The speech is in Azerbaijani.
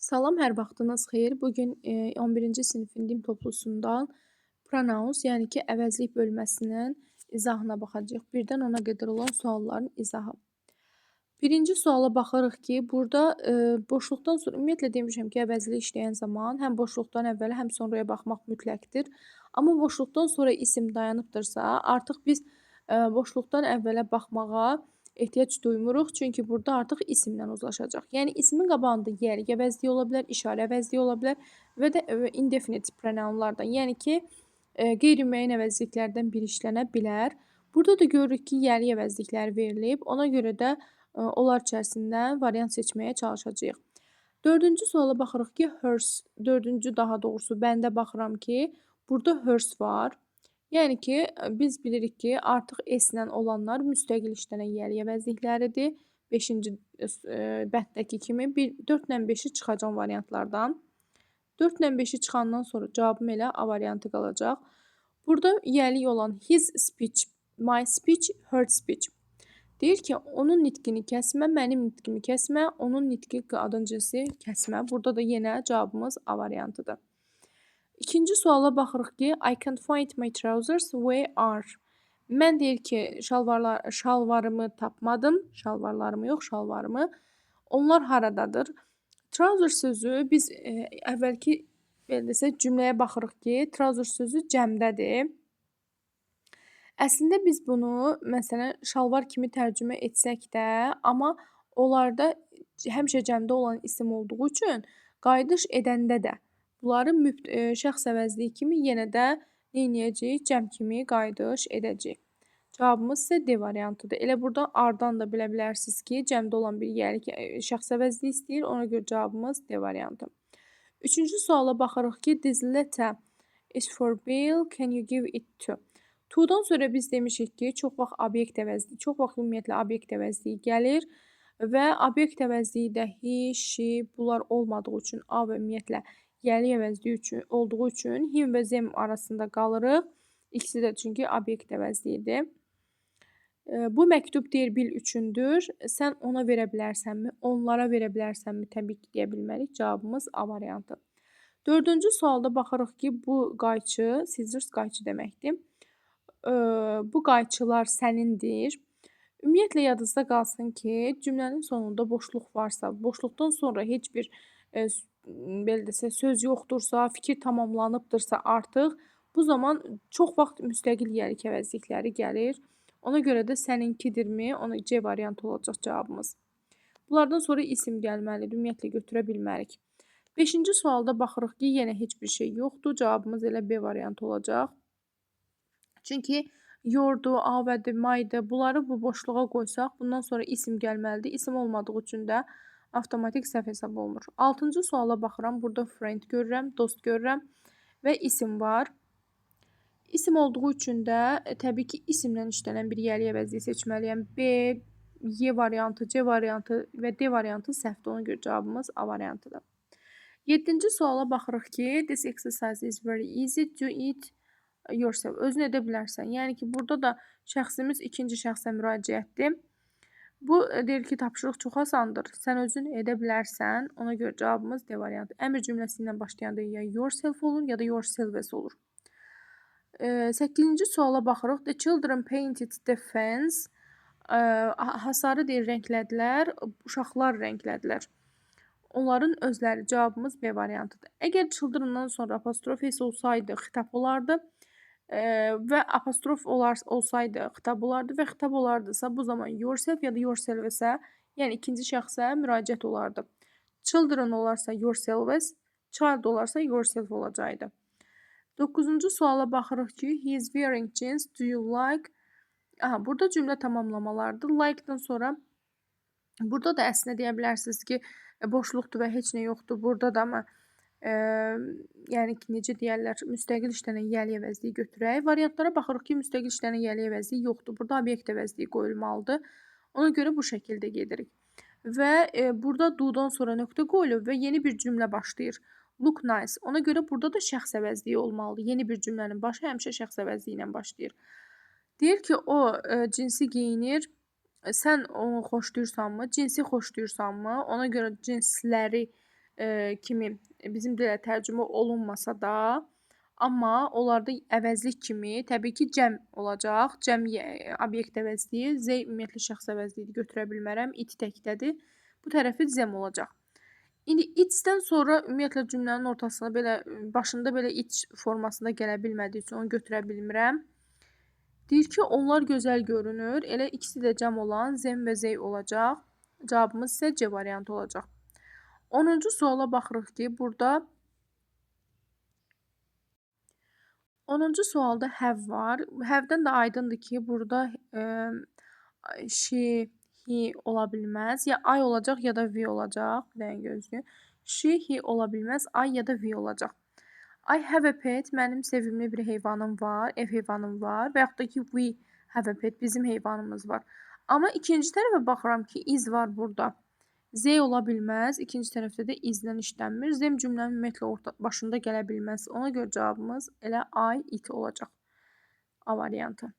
Salam, hər vaxtınız xeyir. Bugün 11-ci sinifin din toplusundan pronouns, yəni ki, əvəzlik bölməsinin izahına baxacağıq. Birdən ona qədər olan sualların izahı. Birinci suala baxırıq ki, burada boşluqdan sonra ümumiyyətlə demişəm ki, əvəzli işləyən zaman həm boşluqdan əvvələ, həm sonraya baxmaq mütləqdir. Amma boşluqdan sonra isim dayanıbdırsa, artıq biz boşluqdan əvvələ baxmağa ehtiyac duymuruq, çünki burada artıq isimlə uzlaşacaq. Yəni ismin qabağında yer əvəzliyi ola bilər, işarə əvəzliyi ola bilər və də indefinite pronounlardan, yəni ki, qeyri-müəyyən əvəzliklərdən biri işlənə bilər. Burada da görürük ki, yerli əvəzliklər verilib. Ona görə də onlar içərisindən variant seçməyə çalışacağıq. Dördüncü suala baxırıq ki, hers, dördüncü daha doğrusu bəndə baxıram ki, burada hers var. Yəni ki, biz bilirik ki, artıq S-lə olanlar müstəqil işlənən yerli əvəzlikləridir. 5-ci bənddəki kimi 4-lə 5-i çıxacaq variantlardan. 4-lə 5-i çıxandan sonra cavabım elə A variantı qalacaq. Burada yerli olan his speech, my speech, her speech. Deyir ki, onun nitqini kəsmə, mənim nitqimi kəsmə, onun nitqi qadın cinsi kəsmə. Burada da yenə cavabımız A variantıdır. İkinci suala baxırıq ki, I can't find my trousers, where are? Mən deyir ki, şalvarımı tapmadım, şalvarlarımı yox, şalvarımı. Onlar haradadır? Trouser sözü biz əvvəlki belə desək cümləyə baxırıq ki, trouser sözü cəmdədir. Əslində biz bunu məsələn şalvar kimi tərcümə etsək də, amma onlarda həmişə cəmdə olan isim olduğu üçün qayıdış edəndə də bunları şəxs əvəzliyi kimi yenə də neyləyəcəyik? Cəm kimi qayıdış edəcəyik. Cavabımız isə D variantıdır. Elə burada ardan da bilə bilərsiniz ki, cəmdə olan bir şəxs əvəzliyi istəyir. Ona görə cavabımız D variantı. Üçüncü suala baxırıq ki, this letter is for Bill, can you give it to? To-dan sonra biz demişik ki, çox vaxt obyekt əvəzliyi, çox vaxt ümumiyyətlə obyekt əvəzliyi gəlir və obyekt əvəzliyi də he, she, bunlar olmadığı üçün A və ümumiyyətlə yerli əvəzliyi olduğu üçün him və them arasında qalırıq. İkisi də çünki obyekt əvəzliyidir. Bu məktub deyir Bill üçündür. Sən ona verə bilərsənmi? Onlara verə bilərsənmi? Təbii ki, deyə bilmərik. Cavabımız A variantı. Dördüncü sualda baxırıq ki, bu qayçı, scissors qayçı deməkdir. Bu qayçılar sənindir. Ümumiyyətlə yadınızda qalsın ki, cümlənin sonunda boşluq varsa, boşluqdan sonra heç bir belə desək, söz yoxdursa, fikir tamamlanıbdırsa artıq, bu zaman çox vaxt müstəqil yerlik əvəzlikləri gəlir. Ona görə də səninkidirmi? Ona C variantı olacaq cavabımız. Bunlardan sonra isim gəlməlidir. Ümumiyyətlə götürə bilmərik. 5-ci sualda baxırıq ki, yenə heç bir şey yoxdur. Cavabımız elə B variantı olacaq. Çünki yordu, avədi, maydı, bunları bu boşluğa qoysaq, bundan sonra isim gəlməlidir. İsim olmadığı üçün də avtomatik səhv hesab olunur. 6-cı suala baxıram. Burada friend görürəm, dost görürəm və isim var. İsim olduğu üçün də təbii ki, isimlə işlənən bir yerli əvəzliyi seçməliyəm. B, Y variantı, C variantı və D variantı səhvdir. Ona görə cavabımız A variantıdır. 7-ci suala baxırıq ki, this exercise is very easy to eat yourself. Özün edə bilərsən. Yəni ki, burada da şəxsimiz ikinci şəxsə müraciətdir. Bu deyir ki, tapşırıq çox asandır. Sən özün edə bilərsən. Ona görə cavabımız D variantı. Əmr cümləsi ilə başlayanda ya yourself olur, ya da yourselves olur. 8-ci suala baxırıq. The children painted the fence. Hasarı deyir rənglədilər, uşaqlar rənglədilər. Onların özləri. Cavabımız B variantıdır. Əgər children'dan sonra apostrof S olsaydı, xitab olardı və apostrof olsaydı, xitab olardı və xitab olardısa, bu zaman yourself ya da yourselves-ə, yəni ikinci şəxsə müraciət olardı. Children olarsa yourselves, child olarsa yourself olacaqdı. 9-cu suala baxırıq ki, he is wearing jeans, do you like? Burada cümlə tamamlamalardır. Like-dan sonra burada da əslində deyə bilərsiniz ki, boşluqdur və heç nə yoxdur. Burada da amma yəni ki, necə deyərlər, müstəqil işlənən yerli əvəzliyi götürək. Variantlara baxırıq ki, müstəqil işlənən yerli əvəzliyi yoxdur. Burada obyekt əvəzliyi qoyulmalıdır. Ona görə bu şəkildə gedirik. Və burada do-dan sonra nöqtə qoyulub və yeni bir cümlə başlayır. Look nice. Ona görə burada da şəxs əvəzliyi olmalıdır. Yeni bir cümlənin başı həmişə şəxs əvəzliyi ilə başlayır. Deyir ki, o cinsi geyinir. Sən onu xoşlayırsanmı? Cinsi xoşlayırsanmı? Ona görə cinsləri kimi bizim dilə tərcümə olunmasa da, amma onlarda əvəzlik kimi təbii ki, cəm olacaq. Cəm obyekt əvəzliyi, Z ümumiyyətlə şəxs əvəzliyidir, götürə bilmərəm. It təkdədir. Bu tərəfi zəm olacaq. İndi its-dən sonra ümumiyyətlə cümlənin ortasına belə, başında belə it formasında gələ bilmədiyi üçün onu götürə bilmirəm. Deyir ki, onlar gözəl görünür. Elə ikisi də cəm olan zəm və zey olacaq. Cavabımız isə C variantı olacaq. 10-cu suala baxırıq ki, burada 10-cu sualda have var. Have-dən də aydındır ki, burada she, he ola bilməz. Ya I olacaq, ya da we olacaq. Bir dənə gözləyin. She, he ola bilməz. I ya da we olacaq. I have a pet. Mənim sevimli bir heyvanım var. Ev heyvanım var. Və yaxud da ki, we have a pet. Bizim heyvanımız var. Amma ikinci tərəfə baxıram ki, is var burada. Z ola bilməz. İkinci tərəfdə də izlə işlənmir. Zəm cümlənin ümumiyyətlə başında gələ bilməz. Ona görə cavabımız elə I, it olacaq. A variantı.